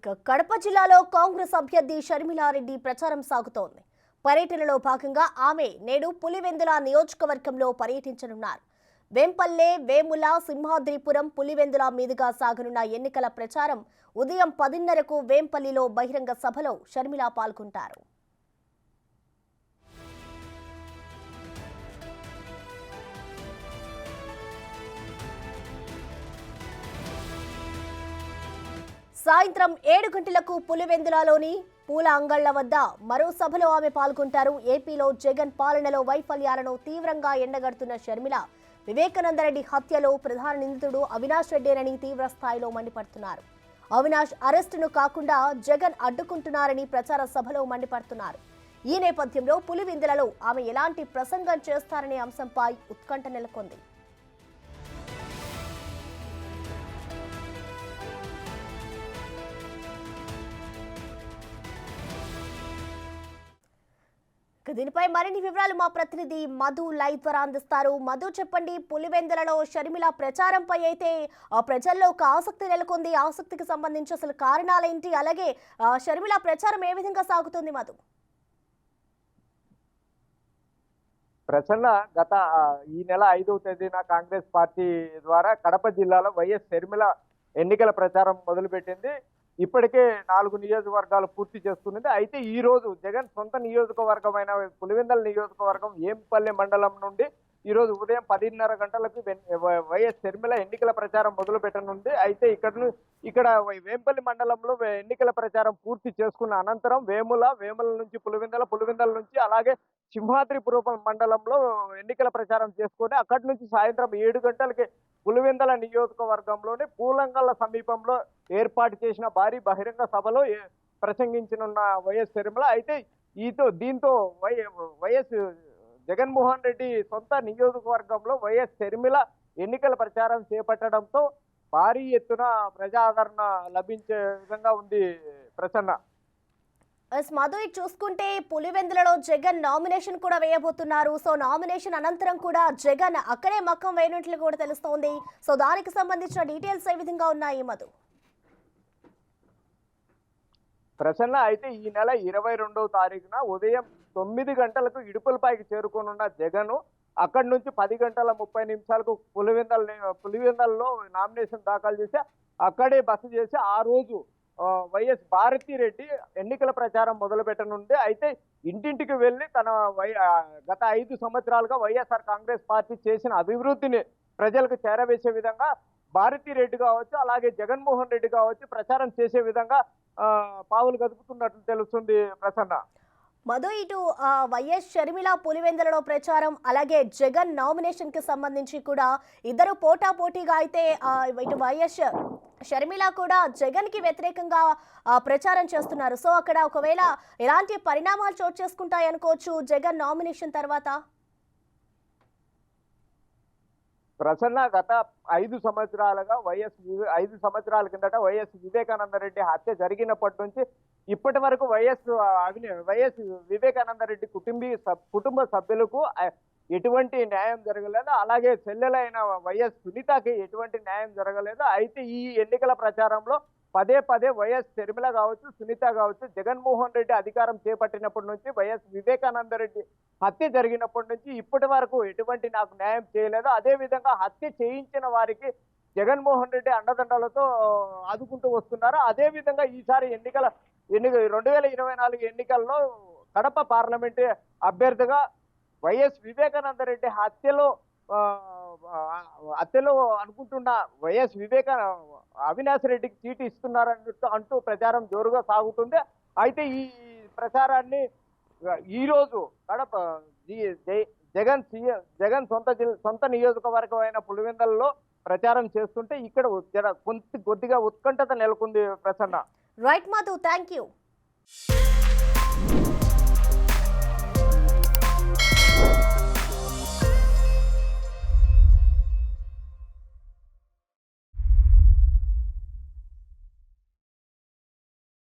ఇక కడప జిల్లాలో కాంగ్రెస్ అభ్యర్థి షర్మిలారెడ్డి ప్రచారం సాగుతోంది. పర్యటనలో భాగంగా ఆమె నేడు పులివెందుల నియోజకవర్గంలో పర్యటించనున్నారు. వేంపల్లె, వేముల, సింహాద్రిపురం, పులివెందుల మీదుగా సాగనున్న ఎన్నికల ప్రచారం ఉదయం 10:30కు వేంపల్లిలో బహిరంగ సభలో షర్మిల పాల్గొంటారు. సాయంత్రం 7 గంటలకు పులివెందులలోని పూల అంగళ్ల వద్ద మరో సభలో ఆమె పాల్గొంటారు. ఏపీలో జగన్ పాలనలో వైఫల్యాలను తీవ్రంగా ఎండగడుతున్న షర్మిల వివేకానందరెడ్డి హత్యలో ప్రధాన నిందితుడు అవినాష్ రెడ్డేనని తీవ్ర స్థాయిలో మండిపడుతున్నారు. అవినాష్ అరెస్టును కాకుండా జగన్ అడ్డుకుంటున్నారని ప్రచార సభలో మండిపడుతున్నారు. ఈ నేపథ్యంలో పులివెందులలో ఆమె ఎలాంటి ప్రసంగం చేస్తారనే అంశంపై ఉత్కంఠ నెలకొంది. దీనిపై మరిన్ని వివరాలు మా ప్రతినిధి మధు లైవ్ ద్వారా అందిస్తారు. మధు, చెప్పండి, పులివెందులలో షర్మిల ప్రచారంపై అయితే ప్రజల్లో ఒక ఆసక్తి నెలకొంది. ఆసక్తికి సంబంధించి అసలు కారణాలేంటి, అలాగే షర్మిల ప్రచారం ఏ విధంగా సాగుతుంది? మధు, ప్రసన్న గత ఈ నెల 5వ తేదీన కాంగ్రెస్ పార్టీ ద్వారా కడప జిల్లాలో వైఎస్ షర్మిల ఎన్నికల ప్రచారం మొదలుపెట్టింది. ఇప్పటికే 4 నియోజకవర్గాలు పూర్తి చేసుకున్నది. అయితే ఈ రోజు జగన్ సొంత నియోజకవర్గమైన పులివెందుల నియోజకవర్గం ఏంపల్లె మండలం నుండి ఈ రోజు ఉదయం 10:30 గంటలకు వైఎస్ షర్మిల ఎన్నికల ప్రచారం మొదలు పెట్టనుంది. అయితే ఇక్కడ వేంపల్లి మండలంలో ఎన్నికల ప్రచారం పూర్తి చేసుకున్న అనంతరం వేముల నుంచి పులివెందుల నుంచి అలాగే సింహాద్రిపురం మండలంలో ఎన్నికల ప్రచారం చేసుకొని అక్కడి నుంచి సాయంత్రం 7 గంటలకి పులివెందుల నియోజకవర్గంలోని పూలంగల్ల సమీపంలో ఏర్పాటు చేసిన భారీ బహిరంగ సభలో ప్రసంగించనున్న వైఎస్ షర్మిల. అయితే దీంతో వైఎస్ జగన్మోహన్ రెడ్డి సొంత నియోజకవర్గంలో వైఎస్ షర్మిల ఎన్నికల ప్రచారం చేపట్టడంతో భారీ ఎత్తున ప్రజాదరణ లభించే విధంగా ఉంది. ప్రసన్న, మధు, చూసుకుంటే పులివెందులలో జగన్ నామినేషన్ కూడా వేయబోతున్నారు. సో నామినేషన్ అనంతరం కూడా జగన్ అక్కడే మక్కం వేయనట్లు కూడా తెలుస్తోంది. సో దానికి సంబంధించిన డీటెయిల్స్ ఏ విధంగా ఉన్నాయి మధు? ప్రసన్న, అయితే ఈ నెల 22వ తారీఖున ఉదయం 9 గంటలకు ఇడుపులపైకి చేరుకోనున్న జగన్ అక్కడి నుంచి 10:30 పులివెందులలో నామినేషన్ దాఖలు చేసి అక్కడే బస చేసి ఆ రోజు వైఎస్ భారతిరెడ్డి ఎన్నికల ప్రచారం మొదలు పెట్టనుంది. అయితే ఇంటింటికి వెళ్ళి తన గత 5 సంవత్సరాలుగా వైఎస్ఆర్ కాంగ్రెస్ పార్టీ చేసిన అభివృద్ధిని ప్రజలకు చేరవేసే విధంగా భారతిరెడ్డి కావచ్చు, అలాగే జగన్మోహన్ రెడ్డి కావచ్చు ప్రచారం చేసే విధంగా పావులు కదుపుతున్నట్లు తెలుస్తుంది. ప్రసన్న, మధు, ఇటు వైఎస్ షర్మిల పులివెందులలో ప్రచారం, అలాగే జగన్ నామినేషన్ కి సంబంధించి కూడా ఇద్దరు పోటాపోటీగా అయితే ఇటు వైఎస్ షర్మిల కూడా జగన్ కి వ్యతిరేకంగా ప్రచారం చేస్తున్నారు. సో అక్కడ ఒకవేళ ఎలాంటి పరిణామాలు చోటు చేసుకుంటాయి అనుకోవచ్చు జగన్ నామినేషన్ తర్వాత? ప్రసన్న, గత 5 సంవత్సరాలుగా 5 సంవత్సరాల కిందట వైఎస్ వివేకానందరెడ్డి హత్య జరిగినప్పటి నుంచి ఇప్పటి వరకు వైఎస్ వివేకానందరెడ్డి కుటుంబ సభ్యులకు ఎటువంటి న్యాయం జరగలేదు. అలాగే చెల్లెలైన వైఎస్ సునీతకి ఎటువంటి న్యాయం జరగలేదు. అయితే ఈ ఎన్నికల ప్రచారంలో పదే వైఎస్ షర్మిల కావచ్చు, సునీత కావచ్చు, జగన్మోహన్ రెడ్డి అధికారం చేపట్టినప్పటి నుంచి వైఎస్ వివేకానందరెడ్డి హత్య జరిగినప్పటి నుంచి ఇప్పటి వరకు ఎటువంటి నాకు న్యాయం చేయలేదు. అదే విధంగా హత్య చేయించిన వారికి జగన్మోహన్ రెడ్డి అండదండలతో ఆదుకుంటూ వస్తున్నారు. అదే విధంగా ఈసారి 2024 ఎన్నికల్లో కడప పార్లమెంటు అభ్యర్థిగా వైఎస్ వివేకానందరెడ్డి హత్యలో అనుకుంటున్న వైఎస్ అవినాష్ రెడ్డికి సీటు ఇస్తున్నారంటూ ప్రచారం జోరుగా సాగుతుంది. అయితే ఈ ప్రచారాన్ని ఈ రోజు కడప జగన్ సొంత నియోజకవర్గమైన పులివెందులలో ప్రచారం చేస్తుంటే ఇక్కడ కొద్దిగా ఉత్కంఠత నెలకొంది. Prasanna, right Madhu, thank you.